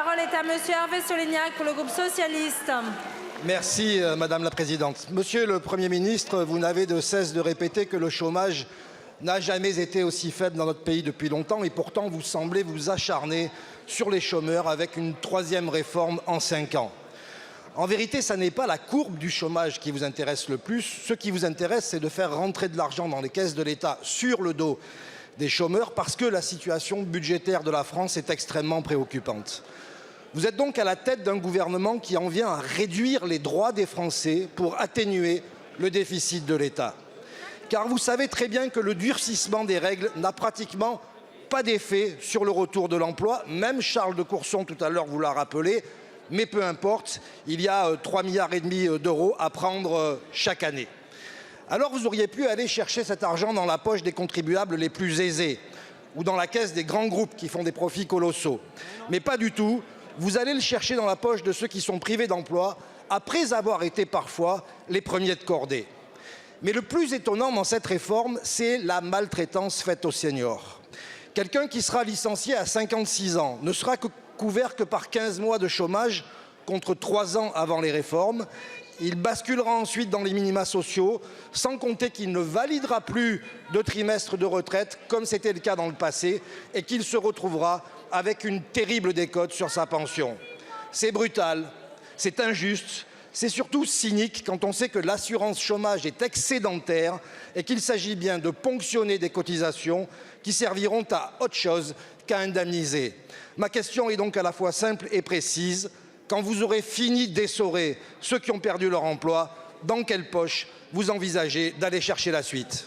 parole est à monsieur Hervé Solignac pour le groupe socialiste. Merci Madame la Présidente. Monsieur le Premier ministre, vous n'avez de cesse de répéter que le chômage n'a jamais été aussi faible dans notre pays depuis longtemps et pourtant vous semblez vous acharner sur les chômeurs avec une troisième réforme en 5 ans. En vérité, ce n'est pas la courbe du chômage qui vous intéresse le plus. Ce qui vous intéresse, c'est de faire rentrer de l'argent dans les caisses de l'État sur le dos des chômeurs parce que la situation budgétaire de la France est extrêmement préoccupante. Vous êtes donc à la tête d'un gouvernement qui en vient à réduire les droits des Français pour atténuer le déficit de l'État. Car vous savez très bien que le durcissement des règles n'a pratiquement pas d'effet sur le retour de l'emploi. Même Charles de Courson tout à l'heure vous l'a rappelé, mais peu importe, il y a 3,5 milliards d'euros à prendre chaque année. Alors vous auriez pu aller chercher cet argent dans la poche des contribuables les plus aisés ou dans la caisse des grands groupes qui font des profits colossaux. Mais pas du tout, vous allez le chercher dans la poche de ceux qui sont privés d'emploi après avoir été parfois les premiers de cordée. Mais le plus étonnant dans cette réforme, c'est la maltraitance faite aux seniors. Quelqu'un qui sera licencié à 56 ans ne sera couvert que par 15 mois de chômage contre 3 ans avant les réformes. Il basculera ensuite dans les minima sociaux, sans compter qu'il ne validera plus de trimestre de retraite, comme c'était le cas dans le passé, et qu'il se retrouvera avec une terrible décote sur sa pension. C'est brutal, c'est injuste, c'est surtout cynique quand on sait que l'assurance chômage est excédentaire et qu'il s'agit bien de ponctionner des cotisations qui serviront à autre chose qu'à indemniser. Ma question est donc à la fois simple et précise. Quand vous aurez fini d'essorer ceux qui ont perdu leur emploi, dans quelle poche vous envisagez d'aller chercher la suite?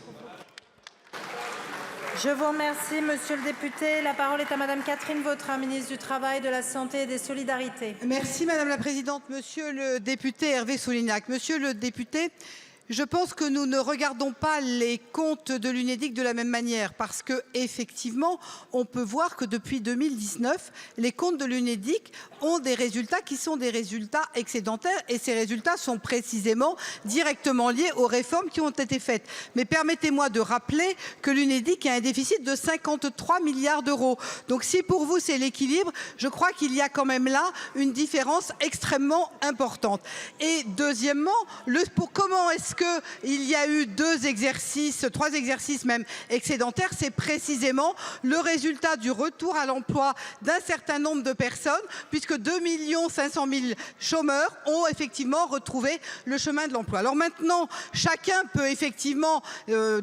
Je vous remercie, monsieur le député. La parole est à madame Catherine Vautrin, ministre du Travail, de la Santé et des Solidarités. Merci madame la présidente. Monsieur le député Hervé Solignac, monsieur le député, je pense que nous ne regardons pas les comptes de l'Unédic de la même manière parce que effectivement, on peut voir que depuis 2019, les comptes de l'Unédic ont des résultats qui sont des résultats excédentaires et ces résultats sont précisément directement liés aux réformes qui ont été faites. Mais permettez-moi de rappeler que l'Unédic a un déficit de 53 milliards d'euros. Donc si pour vous c'est l'équilibre, je crois qu'il y a quand même là une différence extrêmement importante. Et deuxièmement, comment est-ce qu'il y a eu 2 exercices, 3 exercices même excédentaires, c'est précisément le résultat du retour à l'emploi d'un certain nombre de personnes, puisque 2 500 000 chômeurs ont effectivement retrouvé le chemin de l'emploi. Alors maintenant, chacun peut effectivement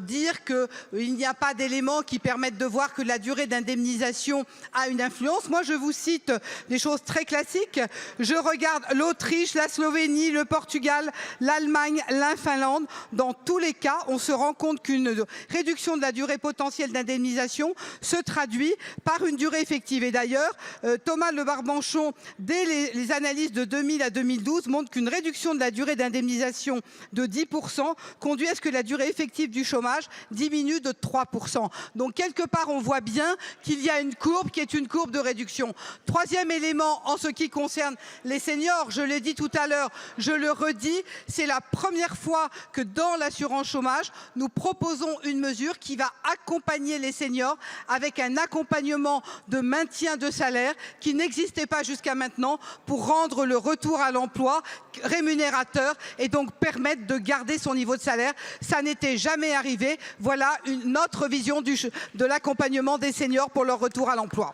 dire qu'il n'y a pas d'éléments qui permettent de voir que la durée d'indemnisation a une influence. Moi, je vous cite des choses très classiques. Je regarde l'Autriche, la Slovénie, le Portugal, l'Allemagne, la Finlande. Dans tous les cas, on se rend compte qu'une réduction de la durée potentielle d'indemnisation se traduit par une durée effective. Et d'ailleurs, Thomas Le Barbanchon, dès les analyses de 2000 à 2012, montre qu'une réduction de la durée d'indemnisation de 10% conduit à ce que la durée effective du chômage diminue de 3%. Donc quelque part, on voit bien qu'il y a une courbe qui est une courbe de réduction. Troisième élément, en ce qui concerne les seniors, je l'ai dit tout à l'heure, je le redis, c'est la première fois que dans l'assurance chômage, nous proposons une mesure qui va accompagner les seniors avec un accompagnement de maintien de salaire qui n'existait pas jusqu'à maintenant pour rendre le retour à l'emploi rémunérateur et donc permettre de garder son niveau de salaire. Ça n'était jamais arrivé. Voilà une autre vision de l'accompagnement des seniors pour leur retour à l'emploi.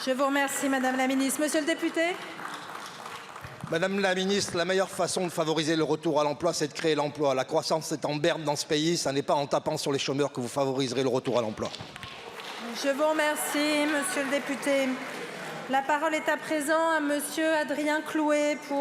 Je vous remercie, madame la ministre. Monsieur le député. Madame la ministre, la meilleure façon de favoriser le retour à l'emploi, c'est de créer l'emploi. La croissance est en berne dans ce pays. Ce n'est pas en tapant sur les chômeurs que vous favoriserez le retour à l'emploi. Je vous remercie, monsieur le député. La parole est à présent à monsieur Adrien Clouet pour